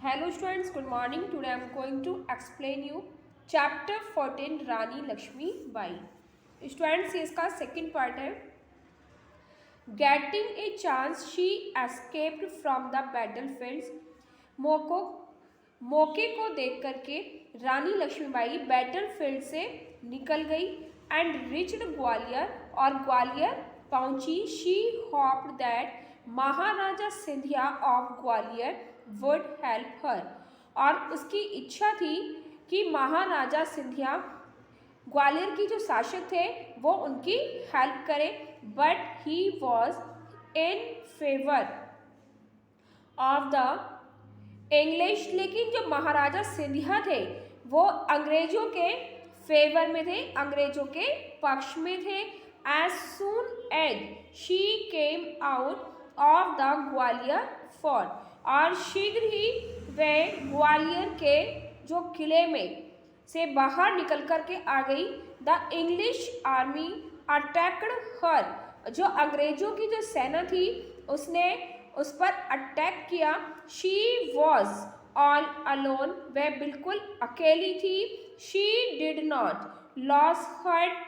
Hello students, good morning. Today I am going to explain you chapter 14 Rani Laxmi Bai. Students ये इसका second part है. Getting a chance she escaped from the battlefields. मौके को देख करके रानी Lakshmibai battlefield से निकल गई एंड रिच्ड ग्वालियर और ग्वालियर पहुंची. She hoped that Maharaja Scindia of Gwalior would help her. और उसकी इच्छा थी कि महाराजा सिंधिया ग्वालियर की जो शासक थे वो उनकी हेल्प करे. But he was in favour of the English. लेकिन जो महाराजा सिंधिया थे वो अंग्रेजों के फेवर में थे, अंग्रेजों के पक्ष में थे. As soon as she came out of the Gwalior fort. और शीघ्र ही वे ग्वालियर के जो किले में से बाहर निकल कर के आ गई. द इंग्लिश आर्मी अटैक्ड हर. जो अंग्रेजों की जो सेना थी उसने उस पर अटैक किया. She was all alone. वह बिल्कुल अकेली थी. She did not lose heart.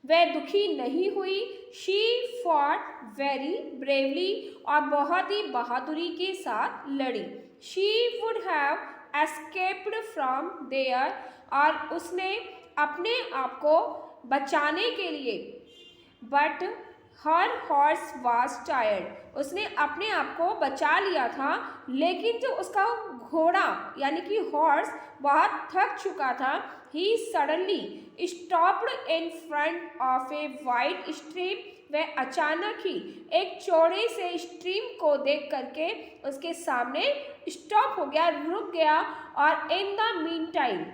वह दुखी नहीं हुई. She fought very bravely. और बहुत ही बहादुरी के साथ लड़ी. She would have escaped from there. और उसने अपने आप को बचाने के लिए but her horse was tired. उसने अपने आप को बचा लिया था लेकिन जो उसका घोड़ा यानी कि हॉर्स बहुत थक चुका था. He suddenly stopped in front of a wide stream. वह अचानक ही एक चौड़े से स्ट्रीम को देख करके उसके सामने स्टॉप हो गया, रुक गया. और in the mean time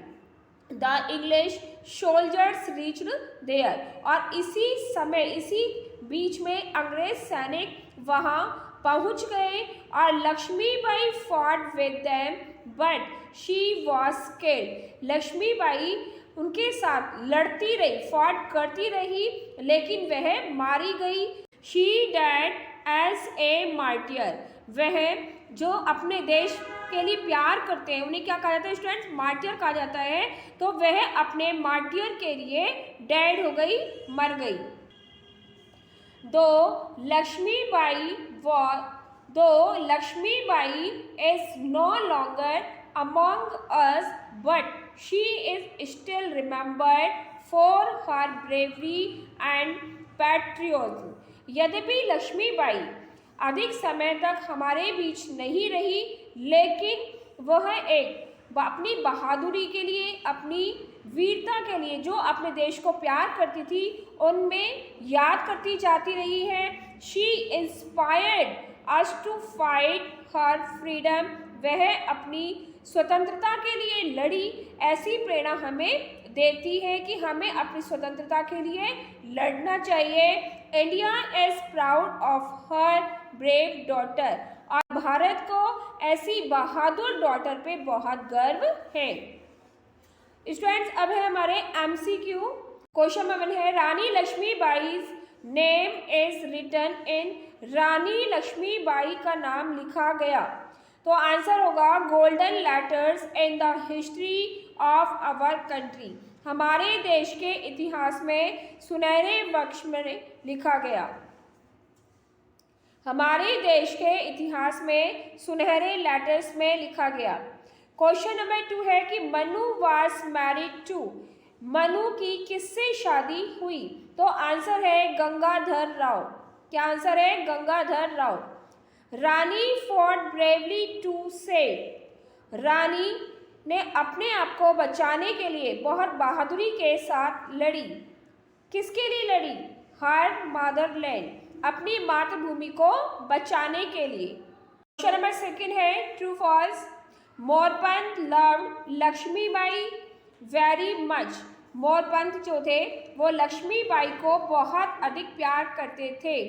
the English soldiers reached there. और इसी समय इसी बीच में अंग्रेज सैनिक वहाँ पहुँच गए. और Lakshmibai fought with them but she was scared. Lakshmibai उनके साथ लड़ती रही, फॉट करती रही लेकिन वह मारी गई. She died as a martyr. वह जो अपने देश के लिए प्यार करते हैं उन्हें क्या कहा जाता है स्टूडेंट्स? मार्टियर कहा जाता है. तो वह अपने मार्टियर के लिए डेड हो गई, मर गई. Though Lakshmibai is no longer among us but she is still remembered for her bravery and patriotism. यद्यपि लक्ष्मीबाई अधिक समय तक हमारे बीच नहीं रही लेकिन वह एक अपनी बहादुरी के लिए, अपनी वीरता के लिए जो अपने देश को प्यार करती थी उनमें याद करती जाती रही है. She inspired us to fight her freedom. वह अपनी स्वतंत्रता के लिए लड़ी. ऐसी प्रेरणा हमें देती है कि हमें अपनी स्वतंत्रता के लिए लड़ना चाहिए. India is proud of her brave daughter. और भारत को ऐसी बहादुर डॉटर पे बहुत गर्व है. स्टूडेंट्स अब है हमारे MCQ. क्वेश्चन नंबर 1 है Rani Lakshmibai's name is written in. Rani Lakshmibai का नाम लिखा गया. तो आंसर होगा golden letters in the history of our country. हमारे देश के इतिहास में सुनहरे अक्षर में लिखा गया. हमारे देश के इतिहास में सुनहरे लेटर्स में लिखा गया. क्वेश्चन नंबर 2 है कि Manu was married to. Manu की किससे शादी हुई? तो आंसर है गंगाधर राव. क्या आंसर है? गंगाधर राव. रानी फॉट ब्रेवली टू सेव. रानी ने अपने आप को बचाने के लिए बहुत बहादुरी के साथ लड़ी. किसके लिए लड़ी? हर मदरलैंड. अपनी मातृभूमि को बचाने के लिए. क्वेश्चन नंबर 2 है true false. Moropant loved Lakshmibai very much. Moropant जो थे वो लक्ष्मीबाई को बहुत अधिक प्यार करते थे.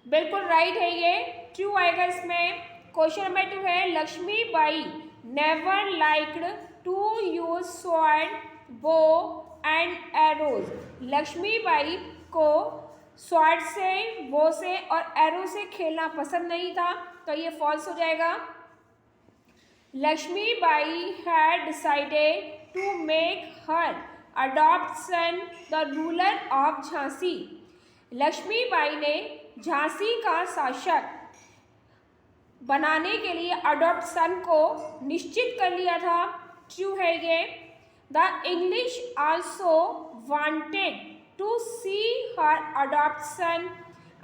बिल्कुल राइट है, ये ट्रू आएगा इसमें. क्वेश्चन नंबर 2 है Lakshmibai never liked to use sword, bow and arrows. Lakshmibai को स्वॉर्ड से, बो से और एरो से खेलना पसंद नहीं था, तो ये फॉल्स हो जाएगा। Lakshmibai had decided to make her adopt son the ruler of Jhansi. Lakshmibai ने झांसी का शासक बनाने के लिए अडॉप्ट सन को निश्चित कर लिया था। ट्रू है ये। The English also wanted to see her adopt son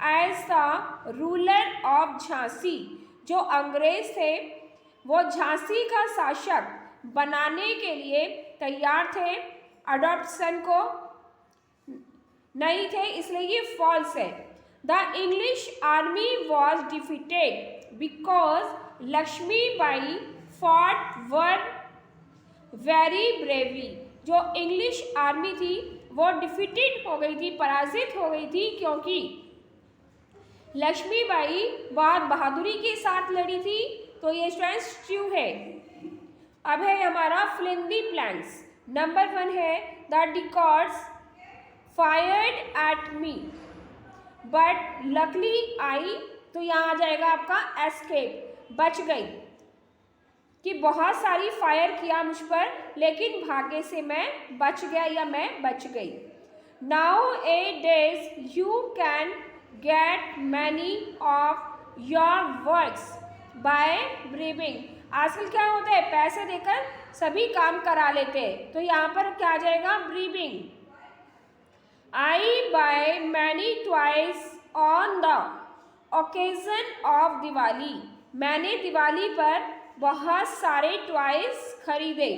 as the ruler of Jhansi. जो अंग्रेज थे वो झांसी का शासक बनाने के लिए तैयार थे, अडॉप्ट सन को नहीं थे, इसलिए ये फॉल्स है। The English army was defeated because Lakshmibai fought were very bravely. जो इंग्लिश आर्मी थी वो डिफीटेड हो गई थी, पराजित हो गई थी, क्योंकि लक्ष्मीबाई बहुत बहादुरी के साथ लड़ी थी। तो ये स्टूडेंट्स ट्रू है। अब है हमारा fill in the blanks. Number 1 है the dacoits fired at me but luckily I, तो यहाँ आ जाएगा आपका एस्केप, बच गई, कि बहुत सारी फायर किया मुझ पर लेकिन भाग्य से मैं बच गया या मैं बच गई। Now A days you can get many of your works by briefing. आजकल क्या होता है, पैसे देकर सभी काम करा लेते हैं, तो यहाँ पर क्या आ जाएगा, briefing. I by many toys on the occasion of Diwali. मैंने दिवाली पर बहुत सारे टॉयज खरीदे।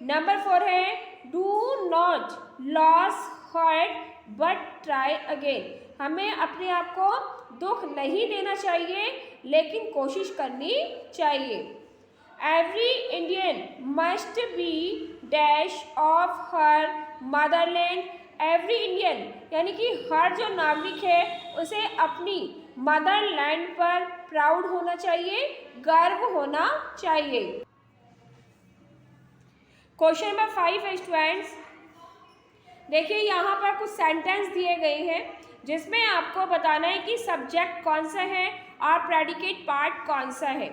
नंबर 4 है do not loss heart but try again. हमें अपने आप को दुख नहीं देना चाहिए लेकिन कोशिश करनी चाहिए। Every Indian must be dash of her Motherland. Every Indian यानी कि हर जो नागरिक है उसे अपनी मदरलैंड पर प्राउड होना चाहिए, गर्व होना चाहिए। क्वेश्चन नंबर 5 है स्टूडेंट्स, देखिए यहाँ पर कुछ सेंटेंस दिए गए हैं जिसमें आपको बताना है कि सब्जेक्ट कौन सा है और प्रेडिकेट पार्ट कौन सा है।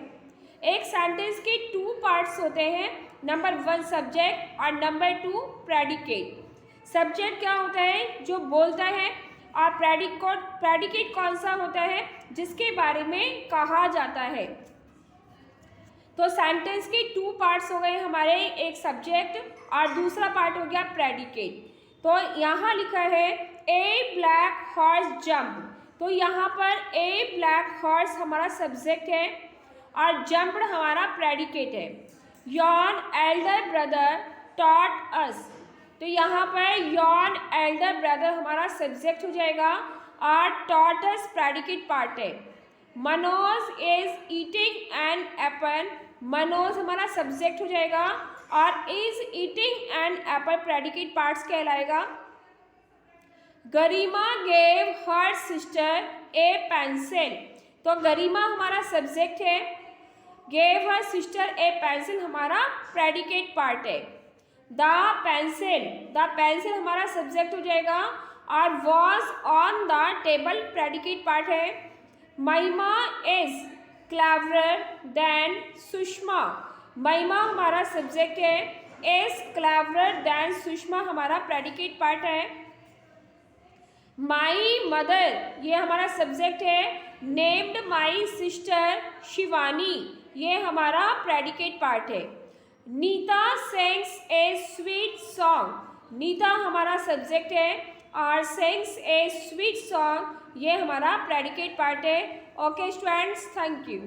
एक सेंटेंस के 2 पार्ट्स होते हैं, नंबर 1 सब्जेक्ट और नंबर 2 प्रेडिकेट। सब्जेक्ट क्या होता है, जो बोलता है, और प्रेडिकेट कौन सा होता है, जिसके बारे में कहा जाता है। तो सेंटेंस के 2 पार्ट्स हो गए हमारे, एक सब्जेक्ट और दूसरा पार्ट हो गया प्रेडिकेट। तो यहाँ लिखा है ए ब्लैक हॉर्स जंप, तो यहाँ पर ए ब्लैक हॉर्स हमारा सब्जेक्ट है और जंप्ड हमारा प्रेडिकेट है। Your elder brother taught us, तो यहाँ पर योर एल्डर ब्रदर हमारा सब्जेक्ट हो जाएगा और टॉट अस प्रेडिकेट पार्ट है। Manoj is eating an apple, Manoj हमारा सब्जेक्ट हो जाएगा और is eating an apple predicate parts कहलाएगा। Garima gave her sister a pencil, तो गरिमा हमारा सब्जेक्ट है, gave her sister a pencil हमारा प्रेडिकेट पार्ट है। द पेंसिल हमारा सब्जेक्ट हो जाएगा और was on the table predicate part है। महिमा इज क्लेवरर देन सुषमा, महिमा हमारा सब्जेक्ट है, इज क्लेवरर देन सुषमा हमारा प्रेडिकेट पार्ट है। माई मदर ये हमारा सब्जेक्ट है, नेम्ड माई सिस्टर शिवानी ये हमारा प्रेडिकेट पार्ट है। Neeta sings a sweet song, Neeta हमारा सब्जेक्ट है और सिंग्स ए स्वीट सॉन्ग ये हमारा प्रेडिकेट पार्ट है। Okay students, thank you.